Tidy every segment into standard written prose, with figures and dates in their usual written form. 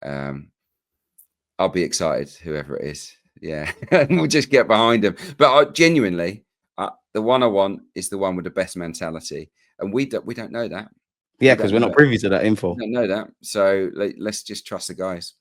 Um, I'll be excited, whoever it is. Yeah, and we'll just get behind him. But genuinely, the one I want is the one with the best mentality, and we don't know that. Yeah, We because don't we're know not it. privy to that We info. don't know that. So let's just trust the guys.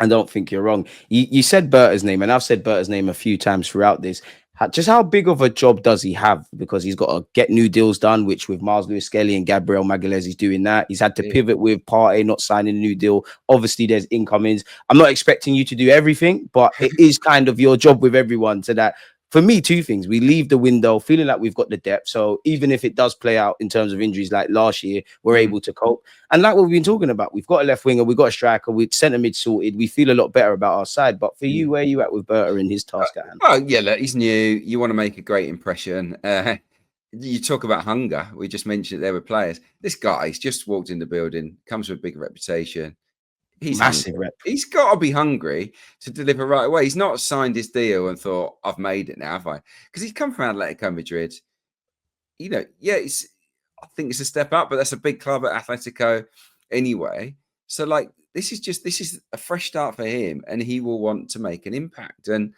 I don't think you're wrong. You said Berta's name, and I've said Berta's name a few times throughout this. Just how big of a job does he have? Because he's got to get new deals done, which with Miles Lewis Skelly and Gabriel Magalhaes, he's doing that. He's had to Yeah. pivot with Partey not signing a new deal. Obviously, there's incomings. I'm not expecting you to do everything, but it is kind of your job with everyone. So that for me, two things. We leave the window feeling like we've got the depth. So even if it does play out in terms of injuries like last year, we're able to cope. And like what we've been talking about, we've got a left winger, we've got a striker, we've centre mid sorted. We feel a lot better about our side. But for you, where are you at with Berta and his task at hand? Well, yeah, look, he's new. You want to make a great impression. You talk about hunger. We just mentioned it there with players. This guy's just walked in the building, comes with a big reputation. He's Massive hungry. rep. He's got to be hungry to deliver right away. He's not signed his deal and thought, I've made it now, have I? Because he's come from Atletico Madrid. You know, yeah, I think it's a step up, but that's a big club at Atletico anyway. So, like, this is a fresh start for him, and he will want to make an impact. And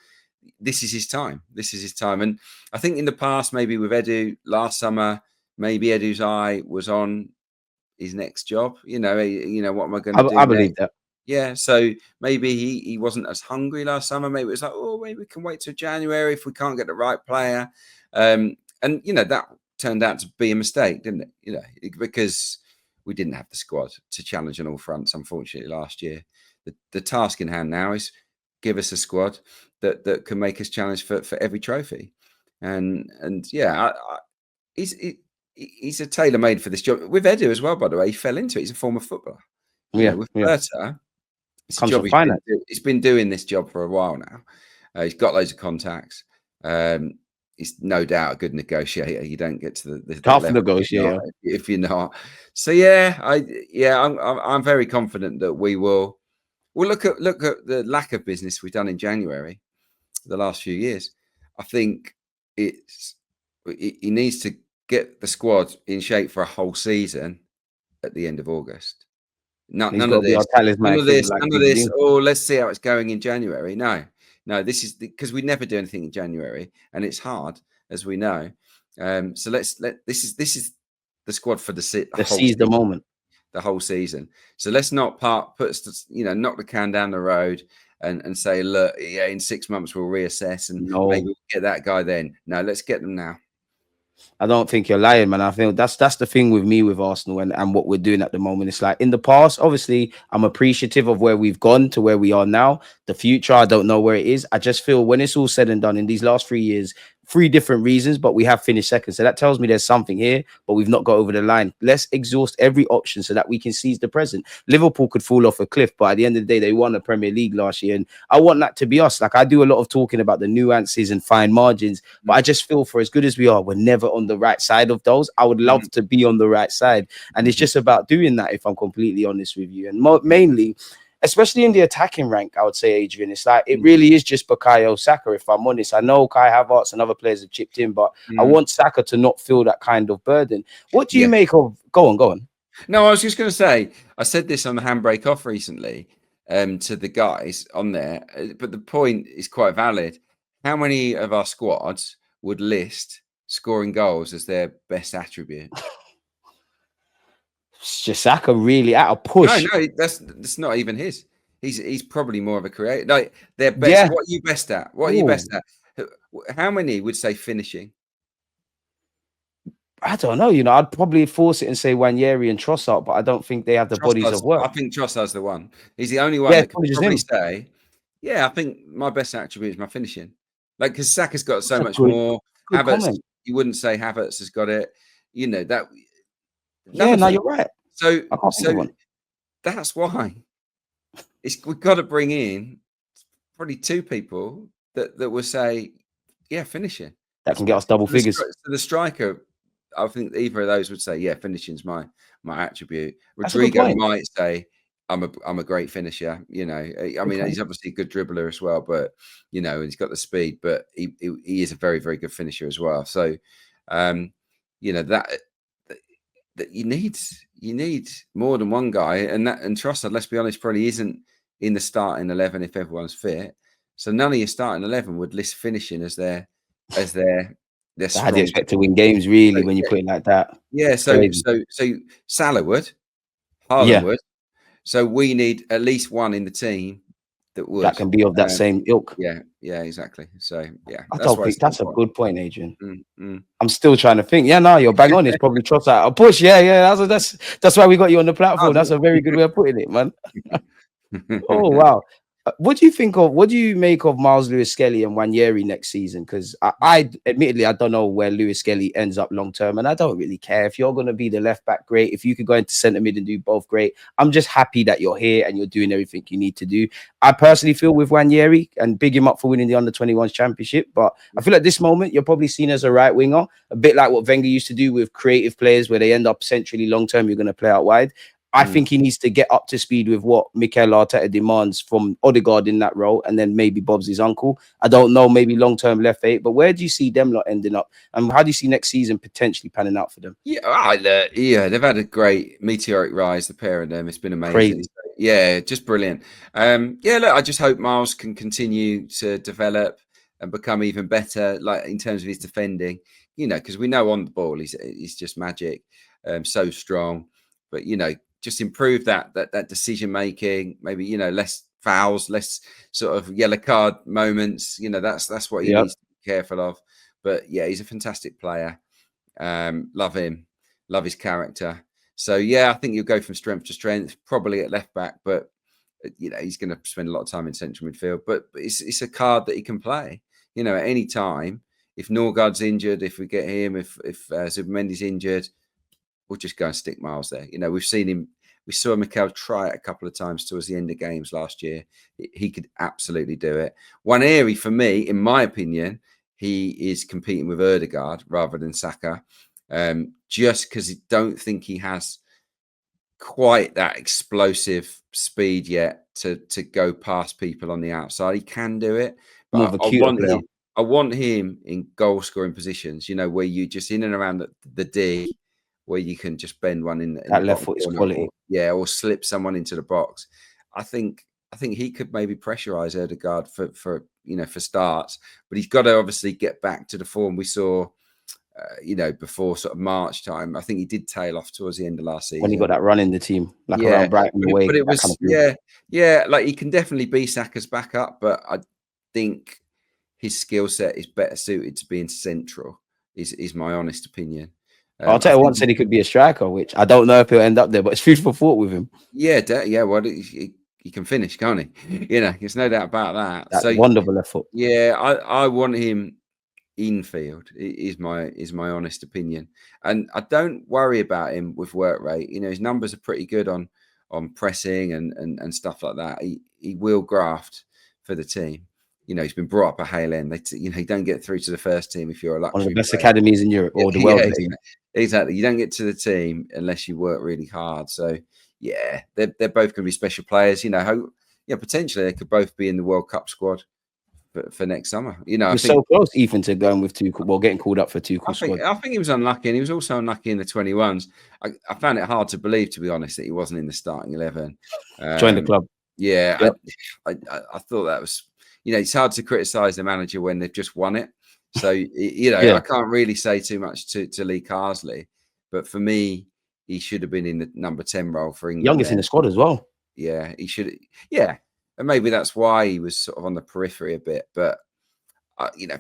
this is his time. This is his time. And I think in the past, maybe with Edu last summer, maybe Edu's eye was on his next job. What am I going to do I next? believe that. Yeah, so maybe he wasn't as hungry last summer. Maybe it was like, oh, maybe we can wait till January if we can't get the right player. And that turned out to be a mistake, didn't it? Because we didn't have the squad to challenge on all fronts, unfortunately, last year. The task in hand now is give us a squad that can make us challenge for every trophy. And yeah, he's a tailor made for this job. With Edu as well, by the way, he fell into it. He's a former footballer. Yeah, With yeah. Berta, it's a Comes job from finance. he's been doing this job for a while now. He's got loads of contacts. He's no doubt a good negotiator. You don't get to the Tough level negotiator. if you're not. So yeah, I'm very confident that we will. We'll look at the lack of business we've done in January, the last few years. I think he needs to get the squad in shape for a whole season at the end of August. He's None got of to be our this, talisman figure like none of this. Jubilee. Oh, let's see how it's going in January. No, this is because we never do anything in January, and it's hard, as we know. So this is the squad for the Let's whole seize the season, moment. the whole season. So let's not knock the can down the road and say, look, yeah, in 6 months we'll reassess and maybe No, we'll get that guy then. No, let's get them now. I don't think you're lying, man. I think that's the thing with me with Arsenal and what we're doing at the moment. It's like in the past, obviously, I'm appreciative of where we've gone to where we are now. The future, I don't know where it is. I just feel when it's all said and done in these last 3 years, three different reasons, but we have finished second. So that tells me there's something here, but we've not got over the line. Let's exhaust every option so that we can seize the present. Liverpool could fall off a cliff, but at the end of the day, they won the Premier League last year. And I want that to be us. Like I do a lot of talking about the nuances and fine margins, but I just feel for as good as we are, we're never on the right side of those. I would love to be on the right side. And it's just about doing that, if I'm completely honest with you. And mainly, especially in the attacking rank, I would say, Adrian, it's like it really is just Bukayo Saka, if I'm honest. I know Kai Havertz and other players have chipped in, but I want Saka to not feel that kind of burden. What do you make of... Go on. No, I was just going to say, I said this on the handbrake off recently to the guys on there, but the point is quite valid. How many of our squads would list scoring goals as their best attribute? It's just Saka really at a No, push. that's not even his. He's probably more of a creator. Like their best. Yeah. What are you best at? What are you Ooh, best at? How many would say finishing? I don't know. I'd probably force it and say Wanyeri and Trossard, but I don't think they have the bodies of work. I think Trossard's the one. He's the only one Yeah, that it's could probably just probably him. say, "Yeah, I think my best attribute is my finishing." Like because Saka's got so That's a much more. good Havertz, comment. you wouldn't say Havertz has got it. That none Yeah, of no, them. you're right. So I can't think so of one. that's why we've got to bring in probably two people that will say, "Yeah, finishing." That can get us double figures. The striker, I think either of those would say, "Yeah, finishing's my attribute." That's a good Rodrigo point. might say, "I'm a great finisher." I Good mean, point. he's obviously a good dribbler as well, but he's got the speed, but he is a very very good finisher as well. So, that that you need more than one guy, and Trossard, let's be honest, probably isn't in the starting 11 if everyone's fit. So none of your starting 11 would list finishing as their How do you strong. expect to win games, really, So, when you put it like that? yeah, It's so crazy. Salah would, Haaland Yeah, would. So we need at least one in the team that would. that can be of that same ilk. Yeah, exactly. So yeah, I that's don't why think it's so that's a important. good point, Adrian. Mm. I'm still trying to think. Yeah, no, you're bang on. It's probably Trossard. A push. Yeah. That's why we got you on the platform. That's a very good way of putting it, man. Oh wow. What do you make of Miles Lewis-Skelly and Wanyeri next season? Because I admittedly I don't know where Lewis-Skelly ends up long term, and I don't really care if you're going to be the left back. Great. If you could go into centre mid and do both, great. I'm just happy that you're here and you're doing everything you need to do. I personally feel with Wanyeri, and big him up for winning the under-21s championship, but I feel at this moment you're probably seen as a right winger, a bit like what Wenger used to do with creative players, where they end up centrally long term. You're going to play out wide. I think he needs to get up to speed with what Mikel Arteta demands from Odegaard in that role, and then maybe Bob's his uncle. I don't know, maybe long-term left eight, but where do you see them lot ending up? And how do you see next season potentially panning out for them? Yeah, they've had a great meteoric rise, the pair of them. It's been amazing. Crazy. Yeah, just brilliant. Yeah, look, I just hope Miles can continue to develop and become even better, like in terms of his defending, because we know on the ball he's just magic, so strong. But just improve that decision making, maybe less fouls, less sort of yellow card moments. That's what he Yep. needs to be careful of. But yeah, he's a fantastic player. Love him, love his character. So yeah, I think you'll go from strength to strength, probably at left back, but he's going to spend a lot of time in central midfield. But it's a card that he can play, at any time. If Norgard's injured, if we get him, if Zubimendi's injured, we'll just go and stick Miles there. We've seen him. We saw Mikel try it a couple of times towards the end of games last year. He could absolutely do it. One area for me, in my opinion, he is competing with Odegaard rather than Saka, just because I don't think he has quite that explosive speed yet to go past people on the outside. He can do it, More but of a cuter player. I want him in goal scoring positions, where you just in and around the D, where you can just bend one in That the left bottom foot is corner, quality. or slip someone into the box. I think he could maybe pressurize Odegaard for starts, but he's got to obviously get back to the form we saw, before sort of March time. I think he did tail off towards the end of last season When he got that run in the team, like yeah, around Brighton away. but it That kind was of thing. like he can definitely be Saka's backup, but I think his skill set is better suited to being central. Is my honest opinion. I'll I tell you, think once said he could be a striker, which I don't know if he'll end up there, but it's food for thought with him. well, he can finish, can't he? There's no doubt about that. That So wonderful left foot. yeah, I want him infield. Is my honest opinion, and I don't worry about him with work rate. His numbers are pretty good on pressing and stuff like that. He will graft for the team. He's been brought up at Hale End. You don't get through to the first team if you're a luxury One of the best player. academies in Europe, or the world. Yeah, exactly. You don't get to the team unless you work really hard. So yeah, they're both going to be special players. Potentially they could both be in the World Cup squad for next summer. He I was think so close, Ethan, to going with getting called up for Tuchel's I squad. think he was unlucky, and he was also unlucky in the 21s. I found it hard to believe, to be honest, that he wasn't in the starting 11. Join the club. Yeah, Yep. I thought that was, it's hard to criticise the manager when they've just won it. So, Yeah. I can't really say too much to Lee Carsley, but for me, he should have been in the number 10 role for England. Youngest in the squad as well. Yeah, he should. Yeah, and maybe that's why he was sort of on the periphery a bit. But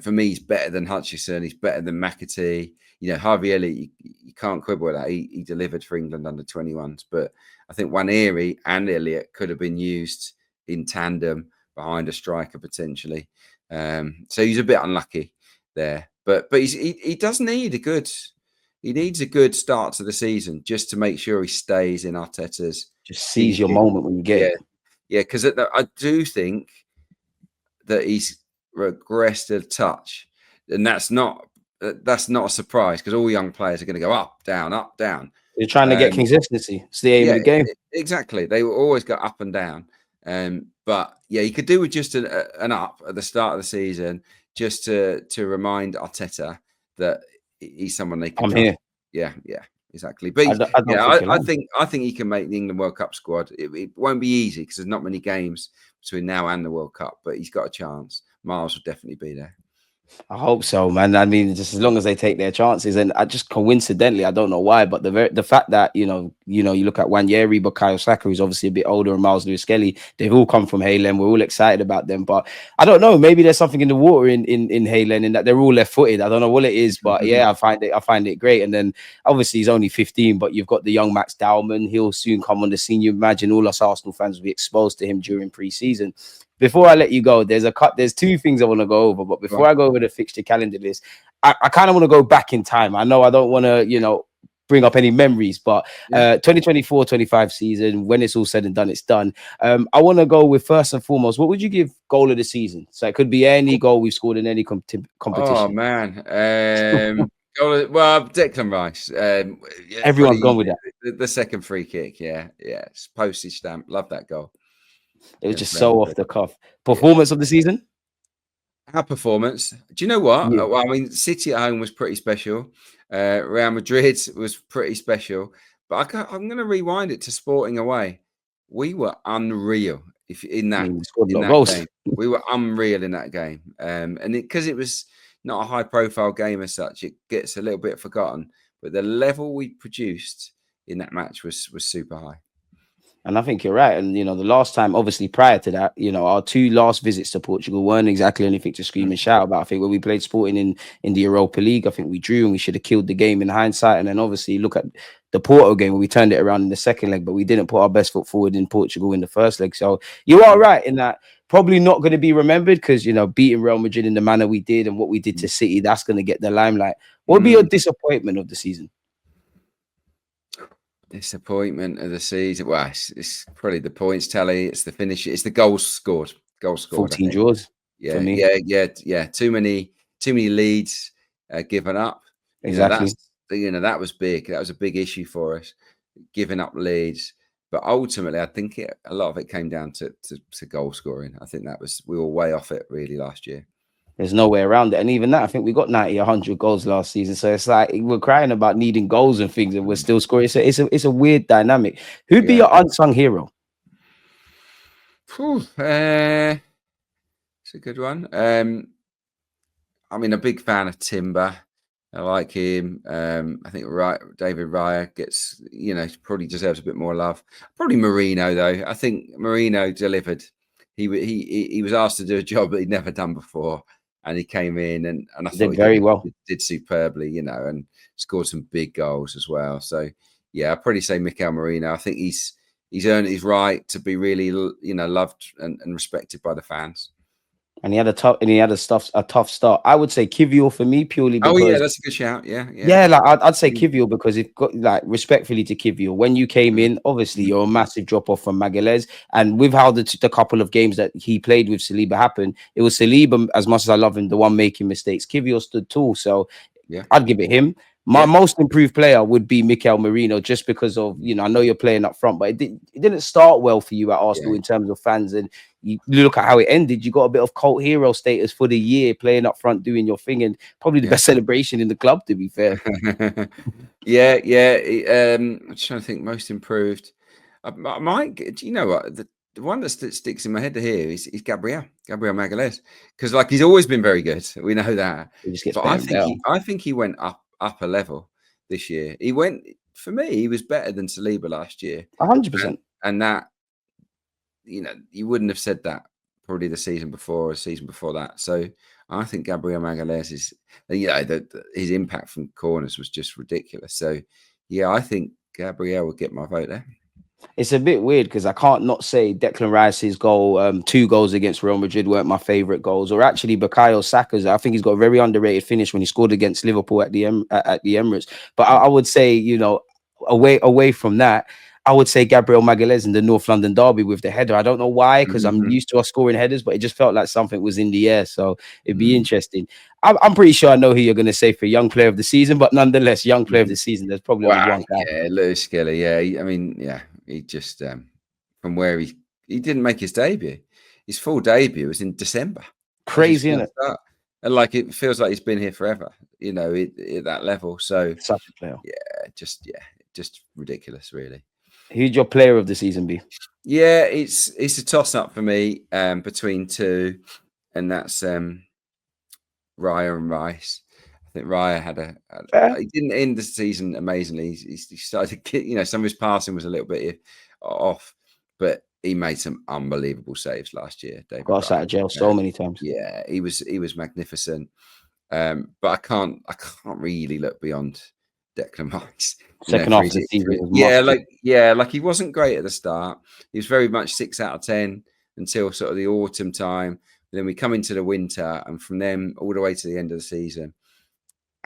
for me, he's better than Hutchison. He's better than McAtee. Harvey Elliott, you can't quibble with that. He delivered for England under 21s. But I think Waneri and Elliott could have been used in tandem behind a striker potentially. So he's a bit unlucky there. But he does need he needs a good start to the season just to make sure he stays in Arteta's. Just seize your moment when you get it. Yeah, because I do think that he's regressed a touch, and that's not a surprise because all young players are going to go up, down, up, down. You're trying to get consistency. It's the aim of the game. Exactly. They will always go up and down. But yeah, you could do with just an up at the start of the season, just to remind Arteta that he's someone they can. I'm here. Yeah, exactly. But I don't think you're lying. I think he can make the England World Cup squad. It won't be easy because there's not many games between now and the World Cup, but he's got a chance. Miles will definitely be there. I hope so, man. I mean, just as long as they take their chances, and I just coincidentally, I don't know why, but the fact that you look at Wanyeri, Bukayo Saka, who's obviously a bit older, and Miles Lewis-Kelly, they've all come from Haylen. We're all excited about them, but I don't know. Maybe there's something in the water in Haylen, in that they're all left-footed. I don't know what it is, but yeah, I find it great. And then obviously he's only 15, but you've got the young Max Dowman. He'll soon come on the scene. You imagine all us Arsenal fans will be exposed to him during pre-season. Before I let you go, there's two things I want to go over. But before I go over the fixture calendar list, I kind of want to go back in time. I know I don't want to, bring up any memories, but 2024-25 season, when it's all said and done, it's done. I want to go with, first and foremost, what would you give goal of the season? So it could be any goal we've scored in any competition. Oh man, well, Declan Rice. Everyone's gone with that. The second free kick, it's postage stamp. Love that goal. It was just so off the cuff. Performance of the season? Our performance. Do you know what? Yeah. Well, I mean, City at home was pretty special. Real Madrid was pretty special. But I'm going to rewind it to Sporting away. We were unreal in that game. We were unreal in that game. And because it was not a high-profile game as such, it gets a little bit forgotten. But the level we produced in that match was super high. And I think you're right. And, the last time, obviously prior to that, our two last visits to Portugal weren't exactly anything to scream and shout about. I think when we played Sporting in the Europa League, I think we drew and we should have killed the game in hindsight. And then obviously look at the Porto game where we turned it around in the second leg, but we didn't put our best foot forward in Portugal in the first leg. So you are right in that. Probably not going to be remembered because, beating Real Madrid in the manner we did and what we did to City, that's going to get the limelight. What would be your disappointment of the season? Disappointment of the season. Well, it's probably the points tally. It's the finish. It's the goals scored. 14 draws. Yeah, yeah. Too many leads given up. Exactly. That was big. That was a big issue for us, giving up leads. But ultimately, I think a lot of it came down to goal scoring. I think we were way off it really last year. There's no way around it. And even that, I think we got 90, 100 goals last season. So it's like we're crying about needing goals and things and we're still scoring. So it's a weird dynamic. Who'd be your unsung hero? It's a good one. I mean, a big fan of Timber. I like him. I think David Raya gets, probably deserves a bit more love. Probably Marino, though. I think Marino delivered. He was asked to do a job that he'd never done before. And he came in and I thought did very well. Did superbly, and scored some big goals as well. So yeah, I'd probably say Mikel Merino. I think he's earned his right to be really, loved and respected by the fans. And he had a tough start. I would say Kivior for me purely because that's a good shout. Yeah. Like I'd say Kivior because it got respectfully to Kivior. When you came in, obviously you're a massive drop off from Magalhaes, and with how the couple of games that he played with Saliba happened, it was Saliba, as much as I love him, the one making mistakes. Kivior stood tall, so I'd give it him. My most improved player would be Mikel Merino, just because of, I know you're playing up front, but it didn't start well for you at Arsenal in terms of fans. And you look at how it ended. You got a bit of cult hero status for the year, playing up front, doing your thing, and probably the best celebration in the club, to be fair. I'm trying to think most improved. Mike, do you know what? The one that sticks in my head here is Gabriel Magalhaes, because he's always been very good. We know that. But I think he went up a level this year. For me, he was better than Saliba last year. 100%. And that, you wouldn't have said that probably the season before or the season before that. So I think Gabriel Magalhaes is, his impact from corners was just ridiculous. So yeah, I think Gabriel would get my vote there. It's a bit weird because I can't not say Declan Rice's goal, 2 goals against Real Madrid weren't my favorite goals, or actually Bukayo Saka's. I think he's got a very underrated finish when he scored against Liverpool at the Emirates. But I would say, away from that, I would say Gabriel Magalhaes in the North London derby with the header. I don't know why, because I'm used to us scoring headers, but it just felt like something was in the air. So it'd be interesting. I'm pretty sure I know who you're going to say for young player of the season, but nonetheless, young player of the season, there's probably only one guy. Yeah, Lewis Kelly. Yeah, he just from where he didn't make his debut. His full debut was in December. Crazy, isn't it? and like it feels like he's been here forever. At that level. So Such a player. just ridiculous, really. Who'd your player of the season be? Yeah, it's a toss up for me between two, and that's Raya and Rice. I think Raya he didn't end the season amazingly. He started to some of his passing was a little bit off, but he made some unbelievable saves last year. David Got us out of jail so many times. Yeah, he was magnificent. But I can't really look beyond Declan Rice. Second half of the season was like he wasn't great at the start. He was very much 6 out of 10 until sort of the autumn time. And then we come into the winter, and from them all the way to the end of the season,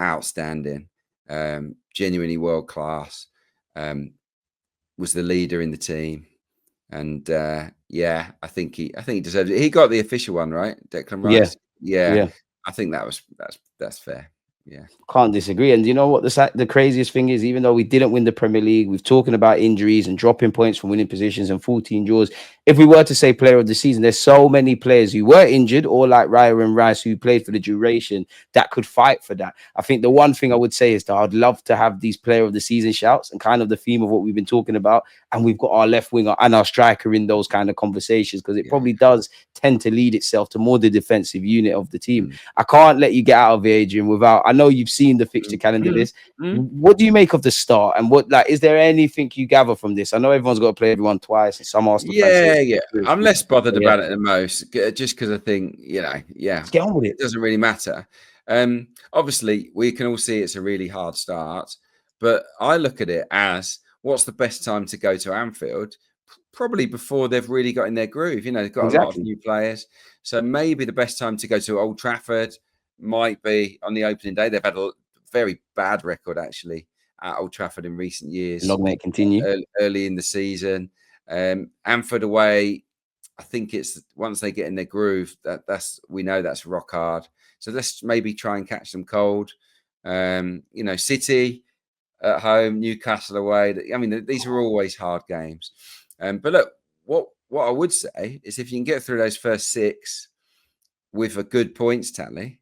outstanding, genuinely world class. Was the leader in the team, and I think he deserves it. He got the official one, right, Declan Rice. Yeah. I think that's fair. Yeah, can't disagree. And you know what the craziest thing is? Even though we didn't win the Premier League, we've talking about injuries and dropping points from winning positions and 14 draws. If we were to say player of the season, there's so many players who were injured, or like Raya and Rice, who played for the duration, that could fight for that. I think the one thing I would say is that I'd love to have these player of the season shouts, and kind of the theme of what we've been talking about. And we've got our left winger and our striker in those kind of conversations, because it probably does tend to lead itself to more the defensive unit of the team. I can't let you get out of it, Adrian, without, I know you've seen the fixture calendar list. What do you make of the start? And is there anything you gather from this? I know everyone's got to play everyone twice, and some Arsenal fans. I'm less bothered about it than most, just because I think, let's get on with it. It doesn't really matter. Obviously, we can all see it's a really hard start, but I look at it as, what's the best time to go to Anfield? Probably before they've really got in their groove. They've got a lot of new players. So maybe the best time to go to Old Trafford might be on the opening day. They've had a very bad record, actually, at Old Trafford in recent years. Long may it continue. Early in the season. Anfield away, I think it's once they get in their groove, we know that's rock hard. So let's maybe try and catch them cold. City at home, Newcastle away. I mean, these are always hard games. But look, what I would say is, if you can get through those first 6 with a good points tally,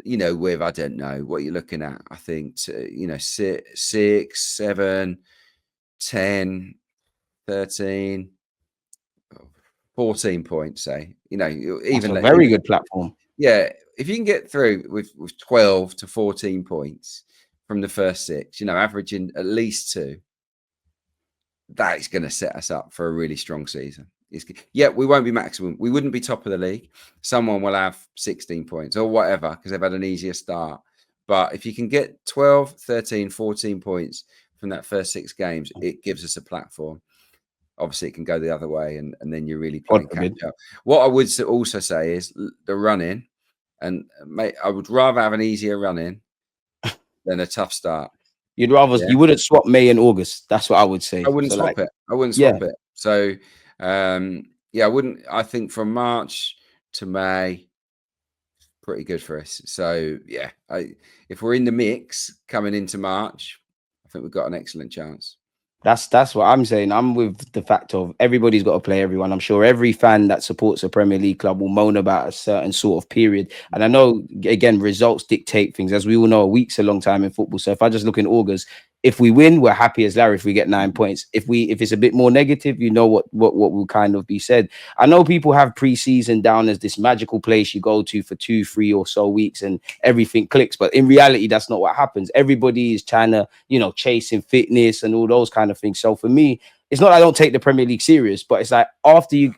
with, I don't know what you're looking at. I think 6, 7, 10, 13, 14 points, say. Even a very good platform. Yeah, if you can get through with 12 to 14 points from the first 6, averaging at least 2, that is going to set us up for a really strong season. We won't be maximum. We wouldn't be top of the league. Someone will have 16 points or whatever, because they've had an easier start. But if you can get 12, 13, 14 points from that first 6 games, it gives us a platform. Obviously, it can go the other way, and then you're really playing catch up. What I would also say is the run-in, and I would rather have an easier run-in than a tough start. You'd rather you wouldn't swap May and August. That's what I would say. I wouldn't swap it. I wouldn't swap it. So I wouldn't. I think from March to May, pretty good for us. So if we're in the mix coming into March, I think we've got an excellent chance. That's what I'm saying. I'm with the fact of everybody's got to play everyone. I'm sure every fan that supports a Premier League club will moan about a certain sort of period. And I know, again, results dictate things. As we all know, a week's a long time in football. So if I just look in August, if we win, we're happy as Larry if we get 9 points. If it's a bit more negative, what will kind of be said. I know people have pre-season down as this magical place you go to for 2, 3 or so weeks and everything clicks. But in reality, that's not what happens. Everybody is trying to, chasing fitness and all those kind of things. So for me, it's not I don't take the Premier League serious, but it's like once you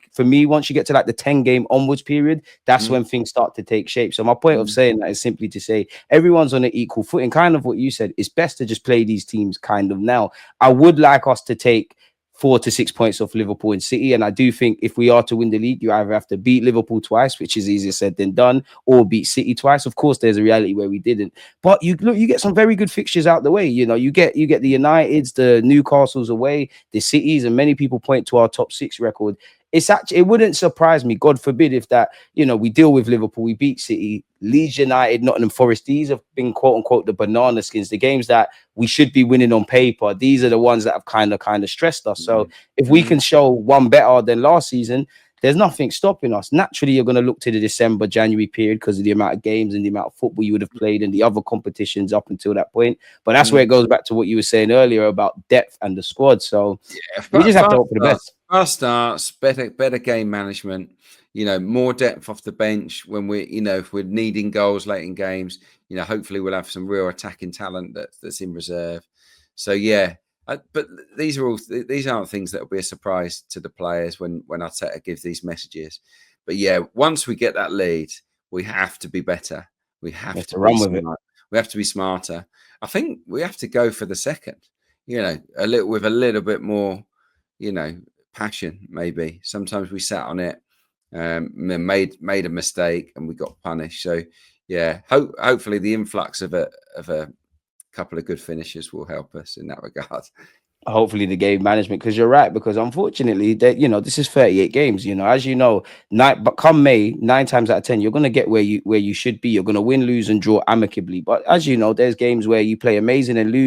get to like the 10-game onwards period, that's when things start to take shape. So my point of saying that is simply to say everyone's on an equal footing. Kind of what you said, it's best to just play these teams kind of now. I would like us to take 4 to 6 points off Liverpool and City. And I do think if we are to win the league, you either have to beat Liverpool twice, which is easier said than done, or beat City twice. Of course, there's a reality where we didn't. But you get some very good fixtures out the way. You get the Uniteds, the Newcastles away, the Cities, and many people point to our top 6 record. It wouldn't surprise me, God forbid, if that, we deal with Liverpool, we beat City, Leeds United, Nottingham Forest. These have been quote unquote the banana skins, the games that we should be winning on paper. These are the ones that have kind of stressed us. So if we can show one better than last season, there's nothing stopping us. Naturally, you're going to look to the December, January period because of the amount of games and the amount of football you would have played and the other competitions up until that point. But that's where it goes back to what you were saying earlier about depth and the squad. So we just have to hope for the best. Fast starts, better game management. More depth off the bench when we, if we're needing goals late in games. Hopefully we'll have some real attacking talent that's in reserve. So yeah. But these aren't things that will be a surprise to the players when Arteta gives these messages. But yeah, once we get that lead, we have to be better. We have to run with it. We have to be smarter. I think we have to go for the second. A little bit more, passion. Maybe sometimes we sat on it, made a mistake, and we got punished. So yeah, hopefully the influx of a couple of good finishes will help us in that regard. Hopefully the game management, because you're right, because unfortunately that this is 38 games, as you know, but come May, 9 times out of 10 you're going to get where you should be. You're going to win, lose and draw amicably, but as you know, there's games where you play amazing and lose.